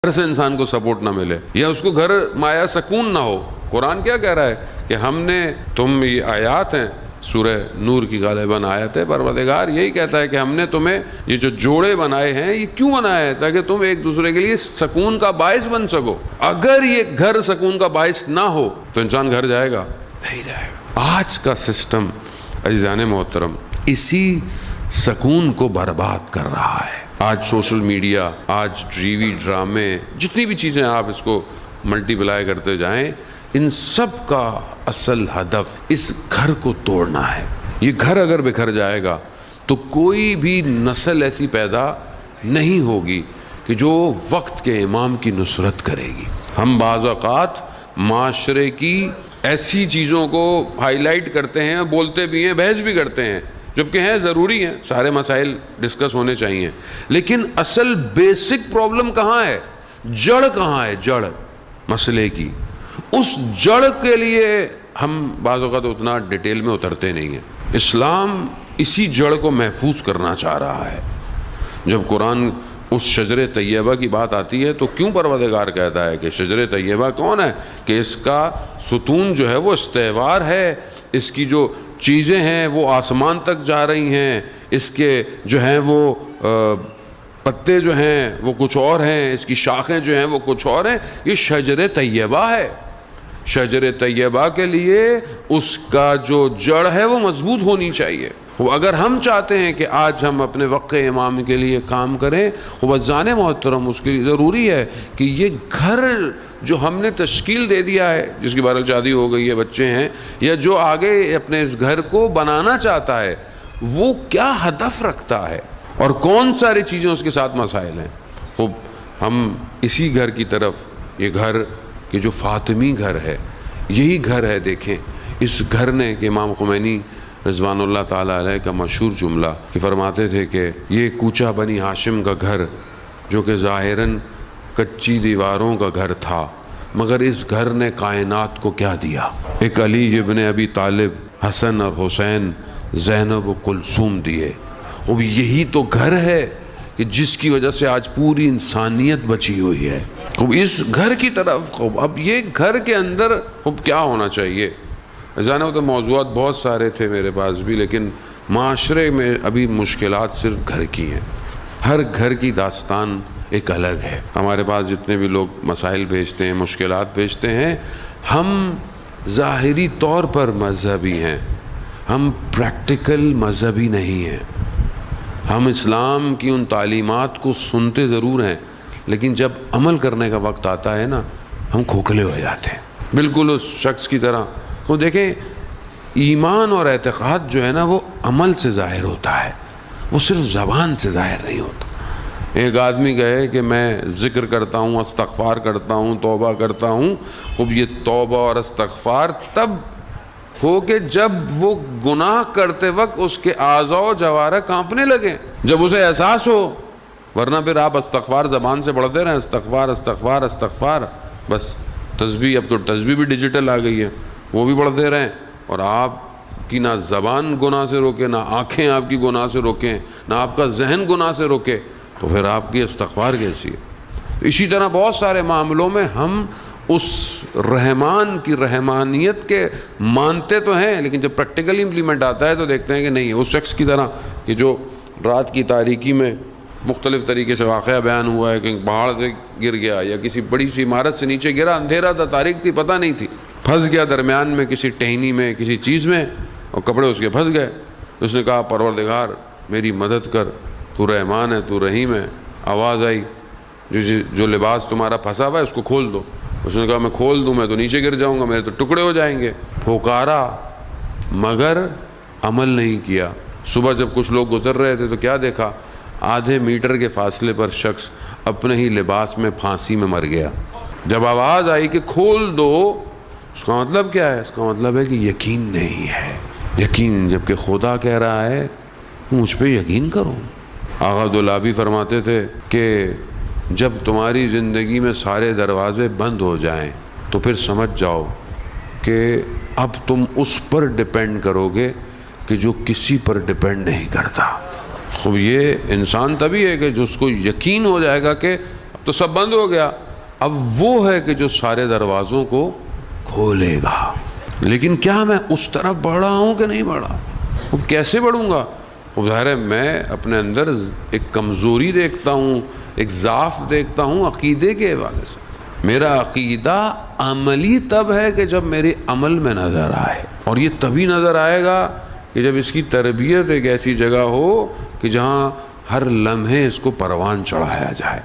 گھر سے انسان کو سپورٹ نہ ملے یا اس کو گھر مایا سکون نہ ہو. قرآن کیا کہہ رہا ہے کہ ہم نے تم، یہ آیات ہیں سورہ نور کی غالباً آیت ہے، پروردگار یہی کہتا ہے کہ ہم نے تمہیں یہ جو جوڑے بنائے ہیں یہ کیوں بنائے ہیں؟ تاکہ تم ایک دوسرے کے لیے سکون کا باعث بن سکو. اگر یہ گھر سکون کا باعث نہ ہو تو انسان گھر جائے گا نہیں جائے گا. آج کا سسٹم عزیزان محترم اسی سکون کو برباد کر رہا ہے. آج سوشل میڈیا، آج ٹی وی ڈرامے، جتنی بھی چیزیں آپ اس کو ملٹی پلائی کرتے جائیں، ان سب کا اصل ہدف اس گھر کو توڑنا ہے. یہ گھر اگر بکھر جائے گا تو کوئی بھی نسل ایسی پیدا نہیں ہوگی کہ جو وقت کے امام کی نصرت کرے گی. ہم بعض اوقات معاشرے کی ایسی چیزوں کو ہائی لائٹ کرتے ہیں، بولتے بھی ہیں، بحث بھی کرتے ہیں، جبکہ ہیں ضروری ہیں، سارے مسائل ڈسکس ہونے چاہیے، لیکن اصل بیسک پرابلم کہاں ہے؟ جڑ کہاں ہے؟ جڑ مسئلے کی. اس جڑ کے لیے ہم بعض اوقات اتنا ڈیٹیل میں اترتے نہیں ہیں. اسلام اسی جڑ کو محفوظ کرنا چاہ رہا ہے. جب قرآن اس شجر طیبہ کی بات آتی ہے تو کیوں پروردگار کہتا ہے کہ شجر طیبہ کون ہے؟ کہ اس کا ستون جو ہے وہ استوار ہے، اس کی جو چیزیں ہیں وہ آسمان تک جا رہی ہیں، اس کے جو ہیں وہ پتے جو ہیں وہ کچھ اور ہیں، اس کی شاخیں جو ہیں وہ کچھ اور ہیں. یہ شجر طیبہ ہے. شجر طیبہ کے لیے اس کا جو جڑ ہے وہ مضبوط ہونی چاہیے. اگر ہم چاہتے ہیں کہ آج ہم اپنے وقت امام کے لیے کام کریں، وزان محترم اس کے لیے ضروری ہے کہ یہ گھر جو ہم نے تشکیل دے دیا ہے، جس کی بہرحال شادی ہو گئی ہے، بچے ہیں، یا جو آگے اپنے اس گھر کو بنانا چاہتا ہے، وہ کیا ہدف رکھتا ہے اور کون ساری چیزیں اس کے ساتھ مسائل ہیں. خوب ہم اسی گھر کی طرف، یہ گھر کہ جو فاطمی گھر ہے، یہی گھر ہے. دیکھیں اس گھر نے کہ امام خمینی رضوان اللہ تعالیٰ علیہ کا مشہور جملہ کہ فرماتے تھے کہ یہ کوچہ بنی ہاشم کا گھر جو کہ ظاہراً کچی دیواروں کا گھر تھا، مگر اس گھر نے کائنات کو کیا دیا؟ ایک علی ابن ابی طالب، حسن اور حسین، زینب و کلثوم دیے. اب یہی تو گھر ہے کہ جس کی وجہ سے آج پوری انسانیت بچی ہوئی ہے. اب اس گھر کی طرف، اب یہ گھر کے اندر اب کیا ہونا چاہیے؟ جانا تو موضوعات بہت سارے تھے میرے پاس بھی، لیکن معاشرے میں ابھی مشکلات صرف گھر کی ہیں. ہر گھر کی داستان ایک الگ ہے. ہمارے پاس جتنے بھی لوگ مسائل بھیجتے ہیں، مشکلات بھیجتے ہیں، ہم ظاہری طور پر مذہبی ہیں، ہم پریکٹیکل مذہبی نہیں ہیں. ہم اسلام کی ان تعلیمات کو سنتے ضرور ہیں، لیکن جب عمل کرنے کا وقت آتا ہے نا، ہم کھوکھلے ہو جاتے ہیں، بالکل اس شخص کی طرح. وہ دیکھیں ایمان اور اعتقاد جو ہے نا وہ عمل سے ظاہر ہوتا ہے، وہ صرف زبان سے ظاہر نہیں ہوتا. ایک آدمی کہے کہ میں ذکر کرتا ہوں، استغفار کرتا ہوں، توبہ کرتا ہوں. اب یہ توبہ اور استغفار تب ہو کہ جب وہ گناہ کرتے وقت اس کے اعضاء و جوارح کانپنے لگیں، جب اسے احساس ہو. ورنہ پھر آپ استغفار زبان سے پڑھتے رہیں، استغفار استغفار استغفار، بس. تسبیح، اب تو تسبیح بھی ڈیجیٹل آ گئی ہے، وہ بھی پڑھتے رہیں، اور آپ کی نہ زبان گناہ سے روکے، نہ آنکھیں آپ کی گناہ سے روکیں، نہ آپ کا ذہن گناہ سے روکے، تو پھر آپ کی استغفار کیسی ہے؟ اسی طرح بہت سارے معاملوں میں ہم اس رحمان کی رحمانیت کے مانتے تو ہیں، لیکن جب پریکٹیکلی امپلیمنٹ آتا ہے تو دیکھتے ہیں کہ نہیں. اس شخص کی طرح کہ جو رات کی تاریکی میں مختلف طریقے سے واقعہ بیان ہوا ہے کہ پہاڑ سے گر گیا یا کسی بڑی سی عمارت سے نیچے گرا، اندھیرا تھا، تاریک تھی، پتہ نہیں تھی، پھنس گیا درمیان میں کسی ٹہنی میں، کسی چیز میں، اور کپڑے اس کے پھنس گئے. اس نے کہا پروردگار میری مدد کر، تو رحمان ہے، تو رحیم ہے. آواز آئی جو لباس تمہارا پھنسا ہوا ہے اس کو کھول دو. اس نے کہا میں کھول دوں، میں تو نیچے گر جاؤں گا، میرے تو ٹکڑے ہو جائیں گے. پھکارا مگر عمل نہیں کیا. صبح جب کچھ لوگ گزر رہے تھے تو کیا دیکھا؟ آدھے میٹر کے فاصلے پر شخص اپنے ہی لباس میں پھانسی میں مر گیا. جب آواز آئی کہ کھول دو، اس کا مطلب کیا ہے؟ اس کا مطلب ہے کہ یقین نہیں ہے. یقین، جبکہ خدا کہہ رہا ہے مجھ پہ یقین کرو. آغا عبداللہ فرماتے تھے کہ جب تمہاری زندگی میں سارے دروازے بند ہو جائیں تو پھر سمجھ جاؤ کہ اب تم اس پر ڈیپینڈ کرو گے کہ جو کسی پر ڈیپینڈ نہیں کرتا. خوب یہ انسان تبھی ہے کہ جو اس کو یقین ہو جائے گا کہ تو سب بند ہو گیا. اب وہ ہے کہ جو سارے دروازوں کو کھولے گا. لیکن کیا میں اس طرف بڑھ رہا ہوں کہ نہیں بڑھ رہا؟ اب کیسے بڑھوں گا؟ ظاہر ہے میں اپنے اندر ایک کمزوری دیکھتا ہوں, ایک ضعف دیکھتا ہوں عقیدے کے حوالے سے. میرا عقیدہ عملی تب ہے کہ جب میرے عمل میں نظر آئے, اور یہ تبھی نظر آئے گا کہ جب اس کی تربیت ایک ایسی جگہ ہو کہ جہاں ہر لمحے اس کو پروان چڑھایا جائے.